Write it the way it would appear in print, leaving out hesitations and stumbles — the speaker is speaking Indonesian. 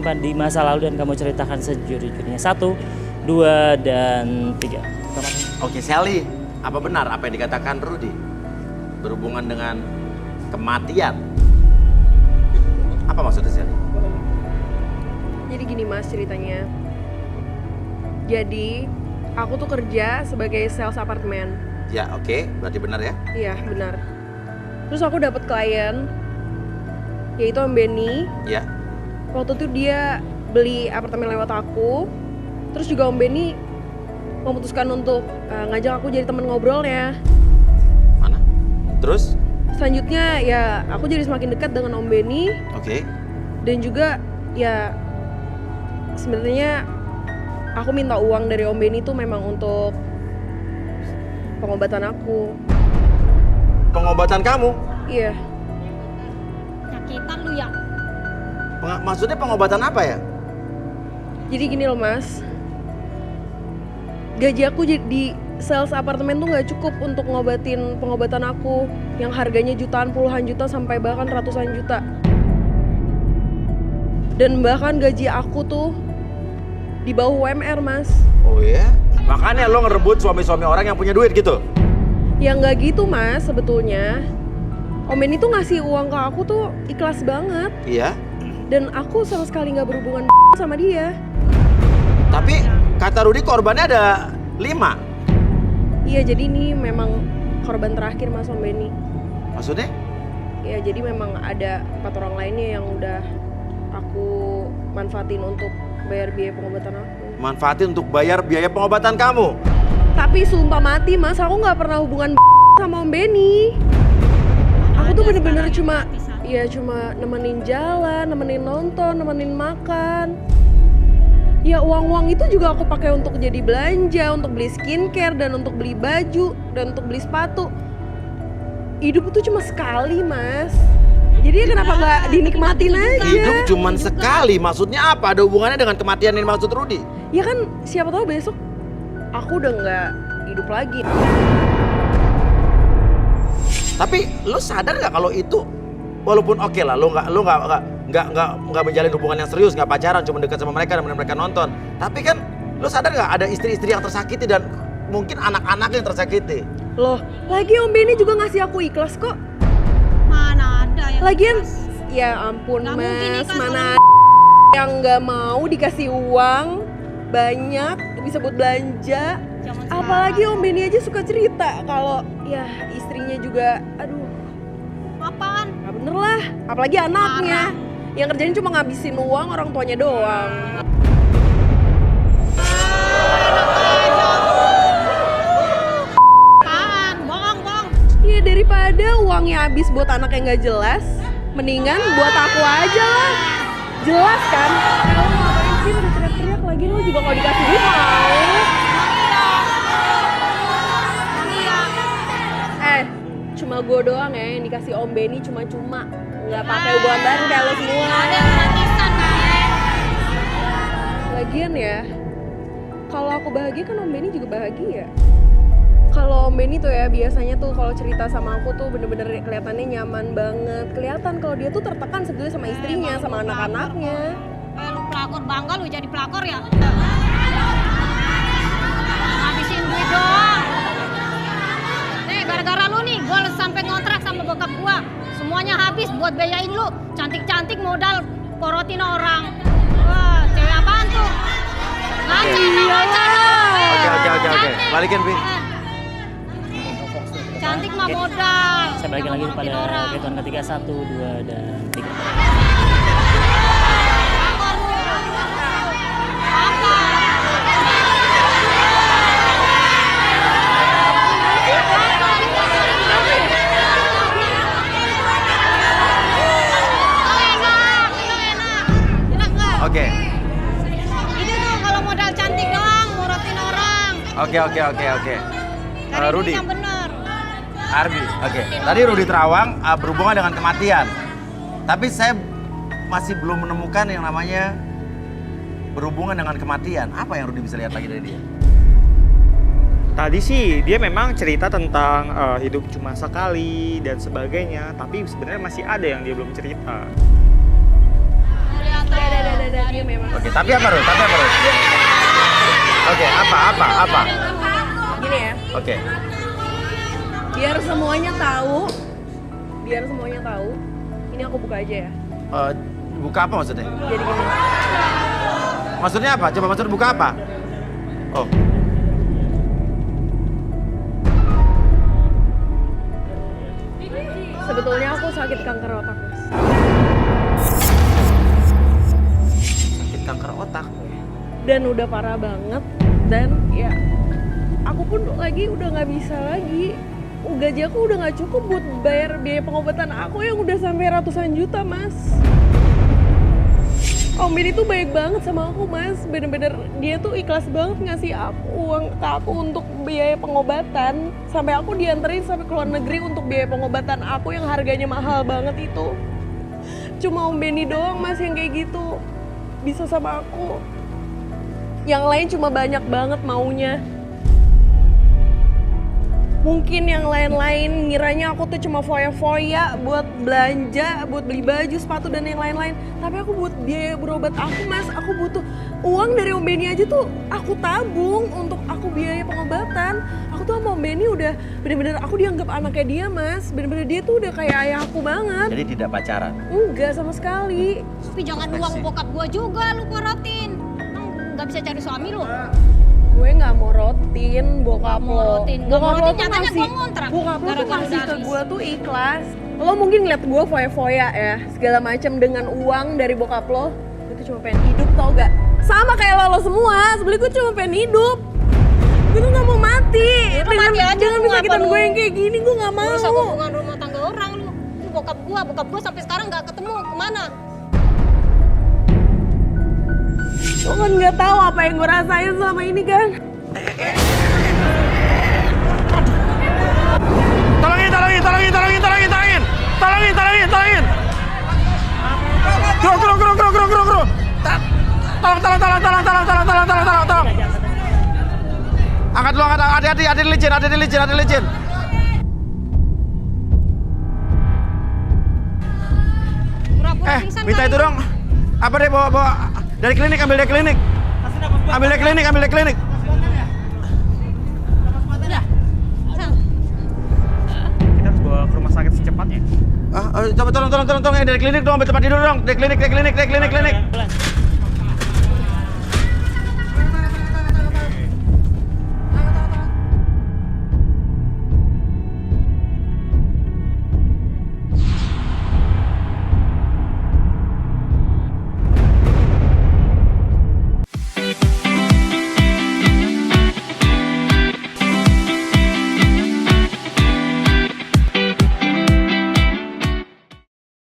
simpan di masa lalu dan kamu ceritakan sejujurnya. 1, 2, dan 3. Oke, Sally, apa benar apa yang dikatakan Rudy berhubungan dengan kematian? Apa maksudnya, Sally? Jadi gini Mas ceritanya. Jadi aku tuh kerja sebagai sales apartemen. Ya, oke, berarti benar ya? Iya benar. Terus aku dapat klien, yaitu Om Benny. Ya. Waktu itu dia beli apartemen lewat aku. Terus juga Om Benny memutuskan untuk ngajak aku jadi teman ngobrolnya. Mana? Terus? Selanjutnya ya aku jadi semakin dekat dengan Om Benny. Oke. Dan juga ya sebenarnya aku minta uang dari Om Benny tuh memang untuk pengobatan aku. Pengobatan kamu? Iya. Nyakitan lu ya. Maksudnya pengobatan apa ya? Jadi gini loh Mas. Gaji aku di sales apartemen tuh gak cukup untuk ngobatin pengobatan aku yang harganya jutaan, puluhan juta sampai bahkan ratusan juta. Dan bahkan gaji aku tuh di bawah UMR Mas. Oh ya? Makanya lo ngerebut suami-suami orang yang punya duit gitu? Ya nggak gitu Mas sebetulnya. Om Benny tuh ngasih uang ke aku tuh ikhlas banget. Iya. Dan aku sama sekali nggak berhubungan sama dia. Tapi kata Rudy korbannya ada 5. Iya jadi ini memang korban terakhir Mas Om Benny. Maksudnya? Ya jadi memang ada 4 orang lainnya yang udah aku manfaatin untuk bayar biaya pengobatan aku. Manfaatin untuk bayar biaya pengobatan kamu? Tapi sumpah mati Mas, aku nggak pernah hubungan sama Om Benny. Aku tuh bener-bener cuma nemenin jalan, nemenin nonton, nemenin makan. Ya uang-uang itu juga aku pakai untuk jadi belanja, untuk beli skincare dan untuk beli baju dan untuk beli sepatu. Hidup tuh cuma sekali Mas. Jadi kenapa nggak dinikmatin aja? Hidup cuma sekali, maksudnya apa? Ada hubungannya dengan kematian yang dimaksud Rudy? Ya kan siapa tahu besok aku udah nggak hidup lagi. Tapi lo sadar nggak kalau itu, walaupun oke lah, lo nggak menjalin hubungan yang serius, nggak pacaran, cuma dekat sama mereka dan mereka nonton. Tapi kan lo sadar nggak ada istri-istri yang tersakiti dan mungkin anak-anak yang tersakiti? Loh, lagi Om Benny juga ngasih aku ikhlas kok. Mana ada yang Lagian, ikhlas? ya ampun Nggak mungkin Mas, ikhlas mana orang. yang nggak mau dikasih uang banyak bisa buat belanja. Zaman Apalagi Om Benny aja suka cerita kalau ya istrinya juga, aduh, apaan? nggak bener lah. Apalagi anaknya, yang kerjain cuma ngabisin uang orang tuanya doang. Apaan? Bohong. Ya daripada uangnya habis buat anak yang nggak jelas, mendingan buat aku aja lah. Jelas kan? Kalau ngapain sih udah teriak-teriak lagi, lu juga nggak dikasih duit mau. Cuma gue doang ya yang dikasih Om Benny cuma-cuma, nggak pakai hubungan bareng kayak lo semua. Ada gratisan kan? Lagian ya, kalau aku bahagia kan Om Benny juga bahagia. Kalau Om Benny tuh ya biasanya tuh kalau cerita sama aku tuh bener-bener kelihatannya nyaman banget. Kelihatan kalau dia tuh tertekan sebetulnya sama istrinya, sama anak-anaknya. Lu pelakor, bangga lu jadi pelakor ya? Habisin duit doang. Nih gara-gara lu nih, gua sampai ngontrak sama bokap gua. Semuanya habis buat biayain lu. Cantik-cantik modal porotin orang. Wah, cewek apaan tuh? Ngaca. Oke. Balikin, Pi. Cantik mah modal. Saya balikin lagi Porotin pada orang. hitungan ketiga. 1, 2, dan 3. Pelakor lu. Apa? Enak nggak? Oke. Itu tuh kalau modal cantik doang, morotin orang. Oke. Cari Rudy. duit yang bener. Arbi, oke. Tadi Rudy Terawang berhubungan dengan kematian. Tapi saya masih belum menemukan yang namanya berhubungan dengan kematian. Apa yang Rudy bisa lihat lagi dari dia? Tadi sih dia memang cerita tentang hidup cuma sekali dan sebagainya, tapi sebenarnya masih ada yang dia belum cerita. Udah, udah diam ya mas. Oke, tapi apa Ruth? Tapi apa Ruth? Oke, apa? Gini ya, Oke. biar semuanya tahu, ini aku buka aja ya. Buka apa maksudnya? Jadi gini, Maksudnya apa? Coba maksud buka apa? Oh. sebetulnya aku sakit kanker otak mas. Sakit kanker otak. Dan udah parah banget, dan ya aku pun lagi udah nggak bisa lagi. Gaji aku udah nggak cukup buat bayar biaya pengobatan aku yang udah sampai ratusan juta mas. Om Benny tuh baik banget sama aku mas, bener-bener dia tuh ikhlas banget ngasih uang ke aku untuk biaya pengobatan. Sampai aku dianterin sampai ke luar negeri untuk biaya pengobatan aku yang harganya mahal banget itu. Cuma Om Benny doang mas yang kayak gitu, bisa sama aku. Yang lain cuma banyak banget maunya. Mungkin yang lain-lain ngiranya aku tuh cuma foya-foya buat belanja, buat beli baju, sepatu, dan yang lain-lain. Tapi aku buat biaya berobat aku mas, aku butuh uang dari Om Benny aja tuh aku tabung untuk aku biaya pengobatan. Aku tuh sama Om Benny udah bener-bener aku dianggap anaknya dia mas. Bener-bener dia tuh udah kayak ayah aku banget. Jadi tidak pacaran? Enggak sama sekali. Tapi jangan uang bokap gua juga lu korotin. Emang nggak bisa cari suami lu? Gue nggak mau rotin bokap lo. Nggak Bokap mau lo rotin, tuh nyatanya ngasih, gua ngontrak. bokap lo tuh Gara-gara ngasih udah ke habis. gue tuh ikhlas. Lo mungkin ngeliat gue foya-foya ya, segala macam dengan uang dari bokap lo. Gue tuh cuma pengen hidup tau gak? Sama kayak lo semua, sebenernya gue cuma pengen hidup. Gue tuh gak mau mati. Lu mati aja, Jangan lu sakitan ngapa gue lu? yang kayak gini, gue gak mau. Merusak hubungan rumah tangga orang lu. Lu bokap gua sampai sekarang nggak ketemu kemana? Lo kan gak tahu apa yang gue rasain selama ini kan. Tolongin. Guru. Tolong. Angkat dulu, hati-hati, ada licin. Pura-pura pingsan Minta kali itu lu. dong. Apa deh bawa dari klinik, ambil dari klinik. Kita harus bawa ke rumah sakit secepatnya. Coba tolong dari klinik dong, ambil tempat tidur dong. Dari klinik. Pelan.